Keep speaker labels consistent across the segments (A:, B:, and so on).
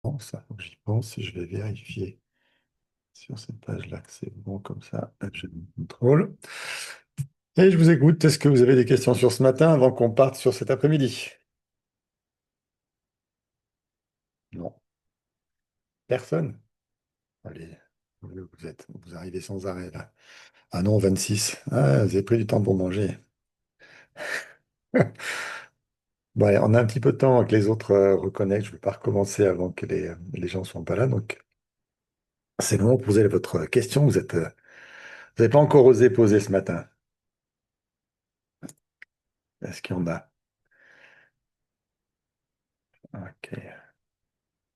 A: Bon, ça, faut que j'y pense et je vais vérifier sur cette page-là que c'est bon comme ça. Je contrôle. Et je vous écoute. Est-ce que vous avez des questions sur ce matin avant qu'on parte sur cet après-midi? Non. Personne? Allez, vous arrivez sans arrêt là. Ah non, 26. Ah, vous avez pris du temps pour manger. Bon, allez, on a un petit peu de temps que les autres reconnectent. Je ne vais pas recommencer avant que les gens ne soient pas là. Donc, c'est le moment de poser votre question. Vous n'avez pas encore osé poser ce matin. Est-ce qu'il y en a? Ok.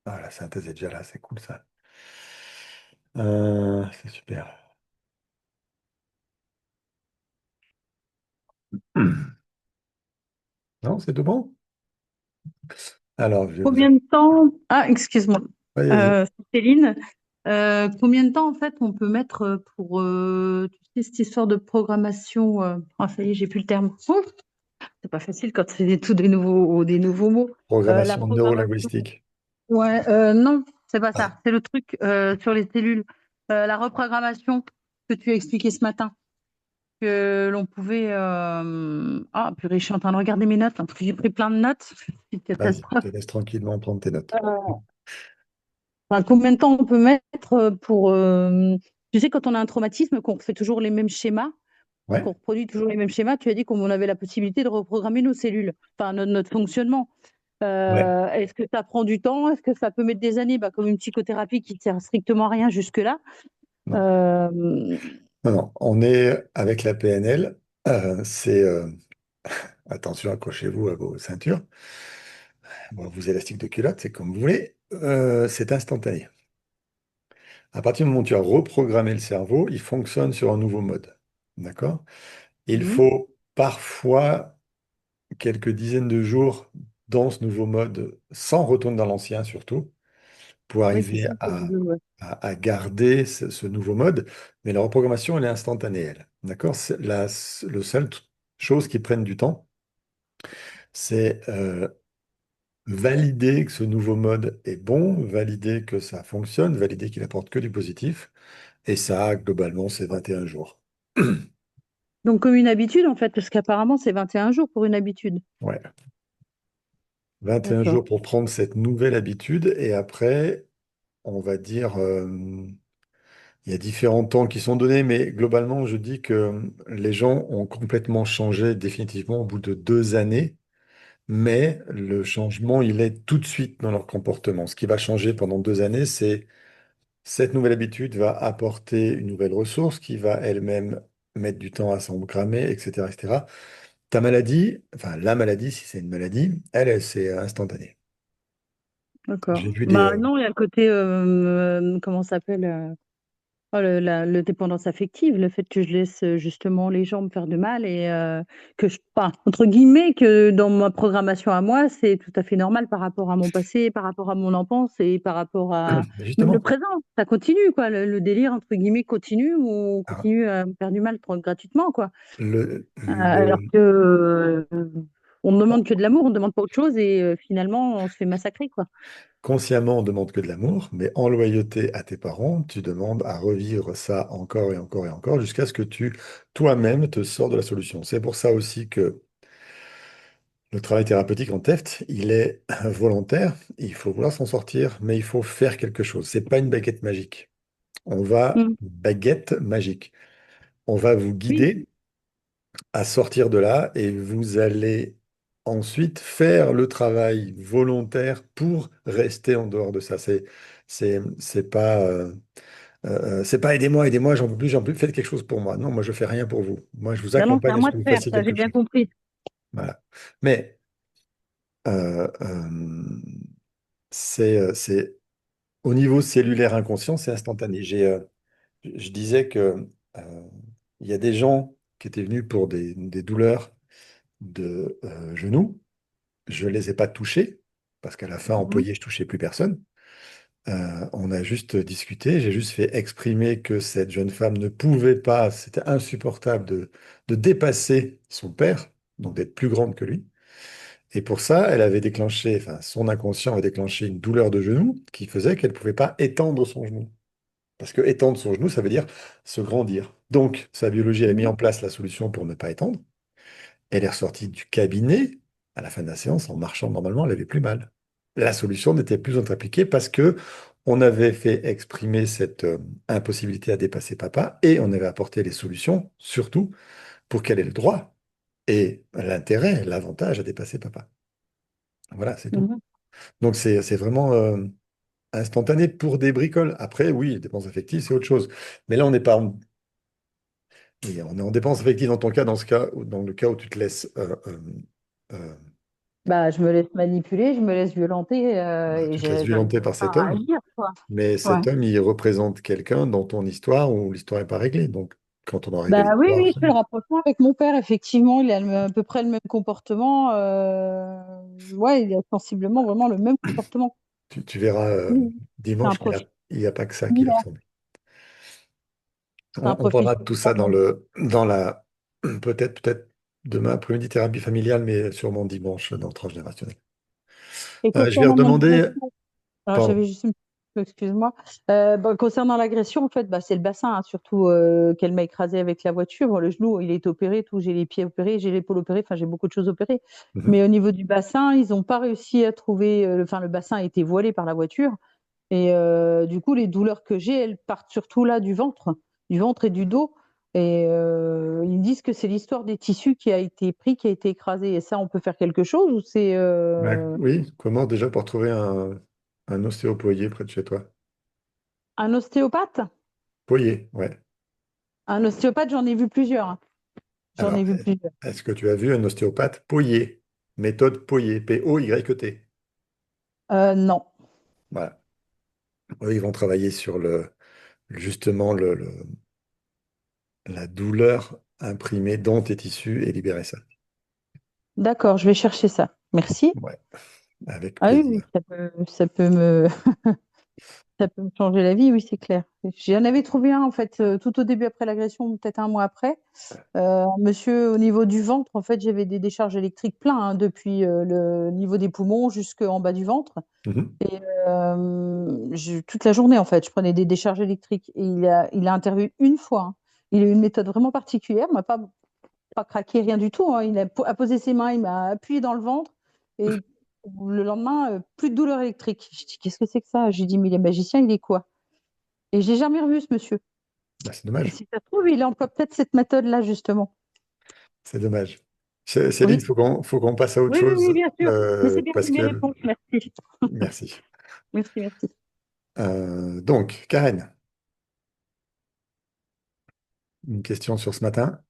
A: Ah, la synthèse est déjà là, c'est cool ça. C'est super. Non, c'est tout bon? Alors, je vais vous...
B: Combien de temps? Ah, excuse-moi,
A: Allez-y.
B: c'est Céline. Combien de temps en fait on peut mettre pour tu sais, cette histoire de programmation ah, ça y est, j'ai plus le terme. Ouf, c'est pas facile quand c'est des nouveaux mots. La
A: Programmation
B: programmation.
A: neurolinguistique.
B: Ouais, non, c'est pas
A: Ah,
B: ça. C'est le truc sur les cellules. La reprogrammation que tu as expliqué ce matin. Que l'on pouvait. Ah, purée, je suis en train de regarder mes notes, hein, parce que j'ai pris plein de notes. C'est une
A: vas-y, je
B: catastrophe.
A: te laisse tranquillement prendre tes notes.
B: Enfin, combien de temps on peut mettre pour... Tu sais, quand on a un traumatisme, qu'on refait toujours les mêmes schémas, qu'on
A: Ouais,
B: reproduit toujours les mêmes schémas, tu as dit qu'on avait la possibilité de reprogrammer nos cellules, enfin notre fonctionnement.
A: ouais.
B: Est-ce que ça prend du temps? Est-ce que ça peut mettre des années? Bah, comme une psychothérapie qui ne sert strictement à rien jusque-là.
A: Non,
B: Euh,
A: non, non. On est avec la PNL. C'est attention, accrochez-vous à vos ceintures, bon, vos élastiques de culotte, c'est comme vous voulez. C'est instantané. À partir du moment où tu as reprogrammé le cerveau, il fonctionne sur un nouveau mode. D'accord? Il
B: mhm.
A: faut parfois quelques dizaines de jours dans ce nouveau mode, sans retourner dans l'ancien surtout, pour
B: Oui, c'est
A: arriver
B: ça que je veux. Ouais.
A: à garder ce nouveau mode. Mais la reprogrammation, elle est instantanée, elle. D'accord? Le seul chose qui prenne du temps, c'est valider que ce nouveau mode est bon, valider que ça fonctionne, valider qu'il apporte que du positif. Et ça, globalement, c'est 21 jours.
B: Donc, comme une habitude, en fait, parce qu'apparemment, c'est 21 jours pour une habitude.
A: Ouais. 21 jours
B: D'accord.
A: pour prendre cette nouvelle habitude. Et après, on va dire, il y a différents temps qui sont donnés, mais globalement, je dis que les gens ont complètement changé définitivement au bout de 2 années. Mais le changement, il est tout de suite dans leur comportement. Ce qui va changer pendant 2 années, c'est cette nouvelle habitude va apporter une nouvelle ressource qui va elle-même mettre du temps à s'engrammer, etc., etc. Ta maladie, enfin la maladie, si c'est une maladie, c'est instantané.
B: D'accord.
A: J'ai vu des...
B: Bah non, il y a le côté, comment ça s'appelle oh, le dépendance affective, le fait que je laisse justement les gens me faire du mal et que je, pas, entre guillemets, que dans ma programmation à moi, c'est tout à fait normal par rapport à mon passé, par rapport à mon enfance et par rapport à même le
A: Justement,
B: présent. Ça continue, quoi. Le délire, entre guillemets, continue ou on
A: alors,
B: continue à me faire du mal gratuitement, quoi. Alors
A: le,
B: que on ne demande que de l'amour, on ne demande pas autre chose et finalement, on se fait massacrer, quoi.
A: consciemment, on demande que de l'amour, mais en loyauté à tes parents, tu demandes à revivre ça encore et encore et encore jusqu'à ce que tu, toi-même, te sors de la solution. C'est pour ça aussi que le travail thérapeutique en TEFT, il est volontaire, il faut vouloir s'en sortir, mais il faut faire quelque chose. C'est pas une baguette magique.
B: Mm.
A: Baguette magique. On va vous
B: Oui,
A: guider à sortir de là et vous allez ensuite faire le travail volontaire pour rester en dehors de ça. C'est pas aidez-moi, aidez-moi, j'en peux plus, faites quelque chose pour moi. Non, moi je fais rien pour vous. Moi je vous
B: non, non, c'est
A: accompagne
B: à
A: à ce
B: moi
A: que
B: de
A: vous
B: faire,
A: fassiez
B: ça j'ai
A: quelque
B: bien
A: chose.
B: compris.
A: Voilà. Mais euh, euh, c'est au niveau cellulaire inconscient, c'est instantané. Je disais que il y a des gens qui étaient venus pour des douleurs de genoux. Je ne les ai pas touchés, parce qu'à la fin,
B: Mhm.
A: employé, je touchais plus personne. On a juste discuté, j'ai juste fait exprimer que cette jeune femme ne pouvait pas, c'était insupportable de dépasser son père, donc d'être plus grande que lui. Et pour ça, elle avait déclenché, enfin, son inconscient avait déclenché une douleur de genou qui faisait qu'elle ne pouvait pas étendre son genou. Parce que étendre son genou, ça veut dire se grandir. Donc, sa biologie a mis en
B: Mhm.
A: place la solution pour ne pas étendre. Elle est ressortie du cabinet à la fin de la séance en marchant normalement, elle avait plus mal. La solution n'était plus appliquée parce que on avait fait exprimer cette impossibilité à dépasser papa et on avait apporté les solutions, surtout pour qu'elle ait le droit et l'intérêt, l'avantage à dépasser papa. Voilà, c'est tout.
B: Mhm.
A: Donc c'est vraiment instantané pour des bricoles. Après, oui, les dépenses affectives, c'est autre chose. Mais là, on n'est pas oui, on est en dépenses affectives dans ton cas, dans ce cas, dans le cas où tu te laisses euh,
B: Bah, je me laisse manipuler, je me laisse violenter
A: bah,
B: et
A: tu te laisses
B: j'arrive
A: violenter par
B: pas
A: cet
B: à
A: homme,
B: réagir, quoi.
A: mais
B: Ouais.
A: cet homme, il représente quelqu'un dans ton histoire où l'histoire n'est pas réglée. Donc, quand on aura réglé
B: Bah oui,
A: l'histoire,
B: oui,
A: c'est
B: je fais le
A: bon.
B: rapprochement avec mon père, effectivement, il a à peu près le même comportement. Ouais, il a sensiblement vraiment le même comportement.
A: Tu verras
B: Oui, c'est un
A: dimanche,
B: profil
A: il y a pas que ça qui lui
B: similaire.
A: ressemble.
B: C'est un
A: On
B: profil
A: parlera de tout ça
B: similaire.
A: dans la, peut-être demain après-midi thérapie familiale, mais sûrement dimanche dans transgénérationnel.
B: Et
A: Je vais
B: concernant mon
A: redemander,
B: agression, alors
A: pardon.
B: j'avais juste une... Excuse-moi. Bah, concernant l'agression, en fait, bah, c'est le bassin, hein, surtout qu'elle m'a écrasé avec la voiture. Bon, le genou, il est opéré, tout. J'ai les pieds opérés, j'ai l'épaule opérée, enfin, j'ai beaucoup de choses opérées.
A: Mhm.
B: Mais au niveau du bassin, ils n'ont pas réussi à trouver. Enfin, le bassin a été voilé par la voiture. Et du coup, les douleurs que j'ai, elles partent surtout là du ventre et du dos. Et ils me disent que c'est l'histoire des tissus qui a été pris, qui a été écrasé. Et ça, on peut faire quelque chose ou c'est
A: Oui, comment déjà pour trouver un ostéopoïé près de chez toi?
B: un ostéopathe?
A: Poyer, ouais.
B: Un ostéopathe, j'en ai vu plusieurs, hein. J'en
A: Alors,
B: ai vu plusieurs.
A: est-ce que tu as vu un ostéopathe Poyer? Méthode Poyer, Poyet.
B: Non.
A: Voilà. Eux, ils vont travailler sur justement la douleur imprimée dans tes tissus et libérer ça.
B: D'accord, je vais chercher ça. Merci.
A: Ouais, avec
B: Ah oui, oui,
A: plaisir.
B: ça peut me changer la vie, oui, c'est clair. J'en avais trouvé un, en fait, tout au début après l'agression, peut-être un mois après. Monsieur, au niveau du ventre, en fait, j'avais des décharges électriques plein, hein, depuis le niveau des poumons jusqu'en bas du ventre.
A: Mhm.
B: Et toute la journée, en fait, je prenais des décharges électriques. Et il a intervenu une fois, hein. Il a eu une méthode vraiment particulière. Il m'a pas craqué, rien du tout, hein. A posé ses mains, il m'a appuyé dans le ventre. Et le lendemain, plus de douleur électrique. Je dis, qu'est-ce que c'est que ça? J'ai dit, mais il est magicien, il est quoi? Et je l'ai jamais revu, ce monsieur.
A: Bah, c'est
B: Et
A: dommage.
B: si ça se trouve, il emploie peut-être cette méthode-là, justement.
A: C'est dommage. Céline,
B: Oui.
A: faut qu'on passe à autre
B: Oui, oui, oui,
A: chose
B: bien sûr. Mais c'est bien,
A: parce
B: mes
A: que...
B: réponses. Merci.
A: Merci.
B: Merci, merci.
A: Donc, Karen, une question sur ce matin.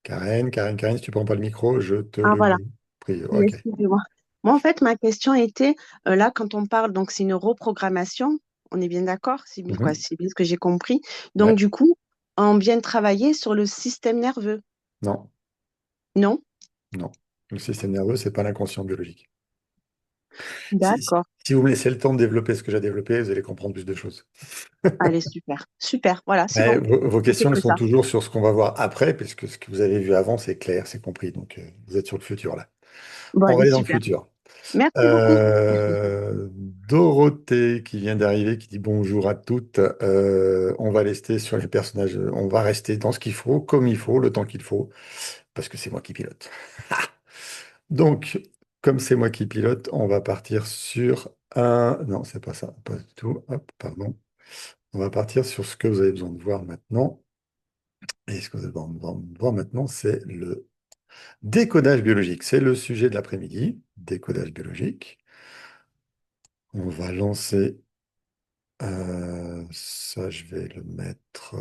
A: Karen, si tu prends pas le micro, je te
C: Ah
A: le
C: voilà,
A: prie.
C: oui,
A: Ok.
C: excusez-moi. Moi, en fait, ma question était, là, quand on parle, donc c'est une reprogrammation, on est bien d'accord, c'est bien, quoi,
A: Mhm.
C: c'est bien ce que j'ai compris. Donc,
A: Ouais.
C: du coup, on vient travailler sur le système nerveux,
A: Non,
C: non?
A: non. Le système nerveux, c'est pas l'inconscient biologique. Si
C: D'accord.
A: si vous me laissez le temps de développer ce que j'ai développé, vous allez comprendre plus de choses.
C: Allez, super. Super, voilà, c'est
A: Ouais,
C: bon.
A: vos
C: C'était
A: questions, elles
C: que
A: sont
C: ça.
A: toujours sur ce qu'on va voir après, puisque ce que vous avez vu avant, c'est clair, c'est compris. Donc, vous êtes sur le futur, là.
C: Bon,
A: On va
C: allez,
A: aller dans le
C: super.
A: futur.
C: Merci beaucoup.
A: Dorothée qui vient d'arriver, qui dit bonjour à toutes. On va rester sur les personnages, on va rester dans ce qu'il faut, comme il faut, le temps qu'il faut, parce que c'est moi qui pilote. Donc, comme c'est moi qui pilote, on va partir sur un... Non, c'est pas ça, pas du tout. Hop, pardon. On va partir sur ce que vous avez besoin de voir maintenant. Et ce que vous avez besoin de voir maintenant, c'est le décodage biologique. C'est le sujet de l'après-midi, décodage biologique. On va lancer ça, je vais le mettre.